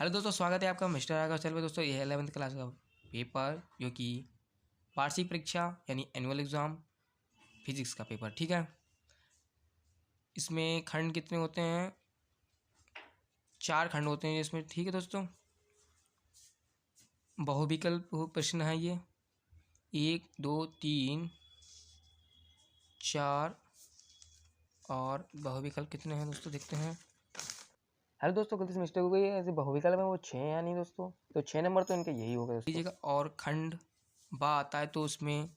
Hello दोस्तों, स्वागत है आपका मिस्टर आगा चैनल पे। दोस्तों, ये है 11th क्लास का पेपर जो कि वार्षिक परीक्षा यानी एनुअल एग्ज़ाम फिजिक्स का पेपर। ठीक है, इसमें खंड कितने होते हैं? 4 खंड होते हैं इसमें। ठीक है दोस्तों, बहुविकल्प प्रश्न है ये। 1 2 3 4 और बहुविकल्प कितने हैं दोस्तों, देखते हैं। हेलो दोस्तों, गलती से मिस्टेक हो गई है। ऐसे बहुविकल्प में वो 6 हैं या नहीं दोस्तों, तो 6 नंबर तो इनका यही होगा दोस्तों। लीजिएगा, और खंड बा आता है तो उसमें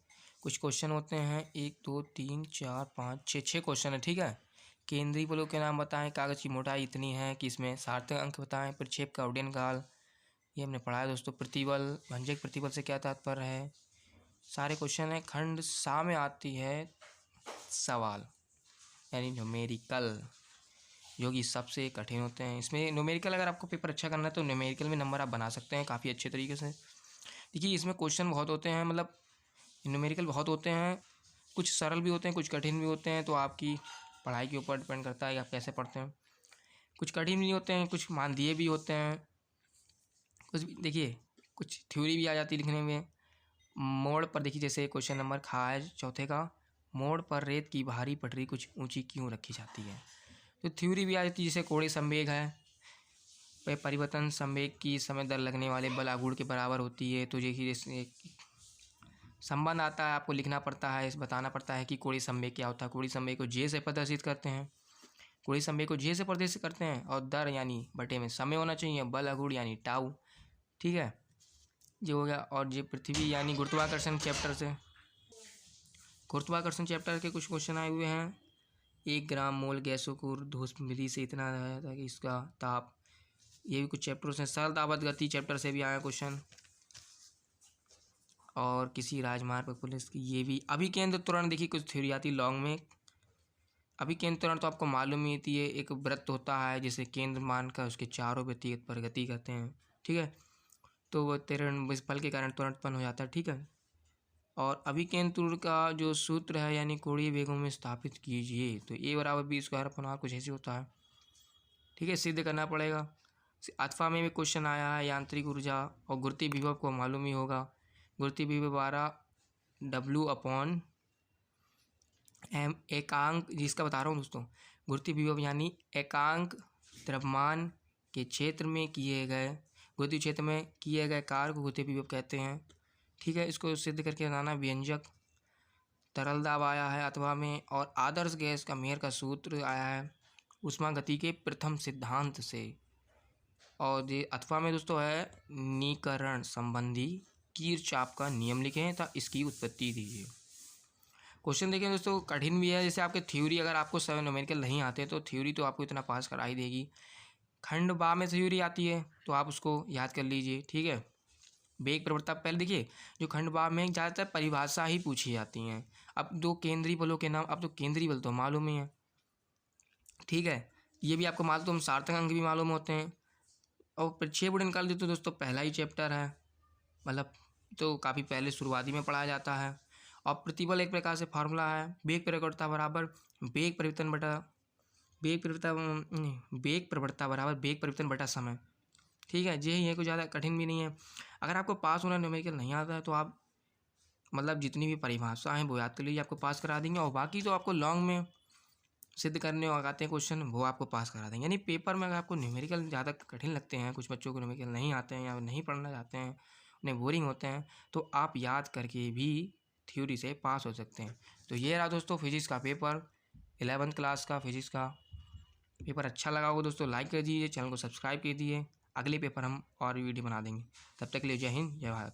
कुछ क्वेश्चन होते हैं। 1 2 3 4 5 6 क्वेश्चन है। ठीक है, केंद्रीय बलों के नाम बताएं, कागज़ की मोटाई इतनी है कि इसमें सार्थक अंक बताएं, प्रक्षेप का उड्डयन काल ये हमने पढ़ा है दोस्तों। प्रतिबल, भंजक प्रतिबल से क्या तात्पर्य है, सारे क्वेश्चन है। खंड सा में आती है सवाल यानी न्यूमेरिकल, जो कि सबसे कठिन होते हैं। इसमें न्यूमेरिकल अगर आपको पेपर अच्छा करना है तो न्यूमेरिकल में नंबर आप बना सकते हैं काफ़ी अच्छे तरीके से। देखिए, इसमें क्वेश्चन बहुत होते हैं, मतलब न्यूमेरिकल बहुत होते हैं। कुछ सरल भी होते हैं, कुछ कठिन भी होते हैं, तो आपकी पढ़ाई के ऊपर डिपेंड करता है कि आप कैसे पढ़ते हैं। कुछ कठिन भी होते हैं, कुछ मानदेय भी होते हैं, कुछ देखिए कुछ थ्योरी भी आ जाती है लिखने में। मोड़ पर देखिए, जैसे क्वेश्चन नंबर खा है चौथे का, मोड़ पर रेत की भारी पटरी कुछ ऊंची क्यों रखी जाती है, तो थ्योरी भी आ जाती है। जैसे कोणीय संवेग है, परिवर्तन संवेग की समय दर लगने वाले बल आघूर्ण के बराबर होती है। तो देखिए संबंध आता है, आपको लिखना पड़ता है, इस बताना पड़ता है कि कोणीय संवेग क्या होता है। कोणीय संवेग को जे से प्रदर्शित करते हैं, कोणीय संवेग को जे से प्रदर्शित करते हैं, और दर यानी बटे में समय होना चाहिए, बल आघूर्ण यानी टाउ। ठीक है, ये हो गया। और ये पृथ्वी यानी गुरुत्वाकर्षण चैप्टर से, गुरुत्वाकर्षण चैप्टर के कुछ क्वेश्चन आए हुए हैं। 1 ग्राम मोल गैसों को ऊर्ध्वस्थिति से इतना है ताकि इसका ताप, ये भी कुछ चैप्टरों से। सरल तापगत गति चैप्टर से भी आया क्वेश्चन। और किसी राजमार्ग पर पुलिस की, ये भी अभिकेंद्र त्वरण। देखिए कुछ थ्योरी आती है लॉन्ग में। अभिकेंद्र त्वरण तो आपको मालूम ही होती है, एक वृत्त होता है जिसे केंद्र मानकर उसके चारों व्यक्तिगत पर गति करते हैं। ठीक है, तो वह त्वरण इस बल के कारण त्वरण उत्पन्न हो जाता है। ठीक है, और अभिकेंद्र त्वरण का जो सूत्र है यानी कोणीय वेगों में स्थापित कीजिए, तो ए बराबर बी स्क्वायर अपन आर कुछ ऐसे होता है। ठीक है, सिद्ध करना पड़ेगा। अथवा में भी क्वेश्चन आया है, यांत्रिक ऊर्जा और गुरुत्वीय विभव को मालूम ही होगा। गुरुत्वीय विभव 12 W/m एकांक, जिसका बता रहा हूँ दोस्तों। गुरुत्वीय विभव यानी एकांक द्रव्यमान के क्षेत्र में किए गए, गुरुत्वीय क्षेत्र में किए गए कार्य को गुरुत्वीय विभव कहते हैं। ठीक है, इसको सिद्ध करके बनाना। व्यंजक, तरल दाब आया है अथवा में, और आदर्श गैस का मेयर का सूत्र आया है उष्मा गति के प्रथम सिद्धांत से। और ये अथवा में दोस्तों है नीकरण संबंधी किरचॉफ का नियम लिखें तथा इसकी उत्पत्ति दीजिए। क्वेश्चन देखिए दोस्तों, कठिन भी है। जैसे आपके थ्योरी, अगर आपको 7 न्यूमेरिकल नहीं आते तो थ्योरी तो आपको इतना पास करा ही देगी। खंड बा में थ्योरी आती है तो आप उसको याद कर लीजिए। ठीक है, वेग प्रवणता, पहले देखिए जो खंड बा में ज़्यादातर परिभाषा ही पूछी जाती हैं। अब दो केंद्रीय बलों के नाम, अब तो केंद्रीय बल तो मालूम ही है। ठीक है, ये भी आपको मालूम, सार्थक अंक भी मालूम होते हैं। और प्रक्षेप उड्डयन काल तो दोस्तों पहला ही चैप्टर है, मतलब तो काफ़ी पहले शुरुआती में पढ़ाया जाता है। और प्रतिबल एक प्रकार से फार्मूला है, वेग प्रवणता बराबर वेग परिवर्तन बटा वेग प्रवणता बराबर वेग परिवर्तन बटा समय। ठीक है, यही है, कुछ ज़्यादा कठिन भी नहीं है। अगर आपको पास होना न्यूमेरिकल नहीं आता है तो आप मतलब जितनी भी परिभाषा हैं वो याद कर लीजिए, आपको पास करा देंगे। और बाकी तो आपको लॉन्ग में सिद्ध करने आते हैं क्वेश्चन, वो आपको पास करा देंगे। यानी पेपर में अगर आपको न्यूमेरिकल ज़्यादा कठिन लगते हैं, कुछ बच्चों को न्यूमेरिकल नहीं आते हैं या नहीं पढ़ना चाहते हैं, उन्हें बोरिंग होते हैं, तो आप याद करके भी थ्योरी से पास हो सकते हैं। तो ये रहा दोस्तों फिजिक्स का पेपर, 11th क्लास का फिजिक्स का पेपर। अच्छा लगा होगा दोस्तों, लाइक कर दीजिए, चैनल को सब्सक्राइब कर दीजिए। अगले पेपर हम और वीडियो बना देंगे। तब तक के लिए जय हिंद, जय भारत।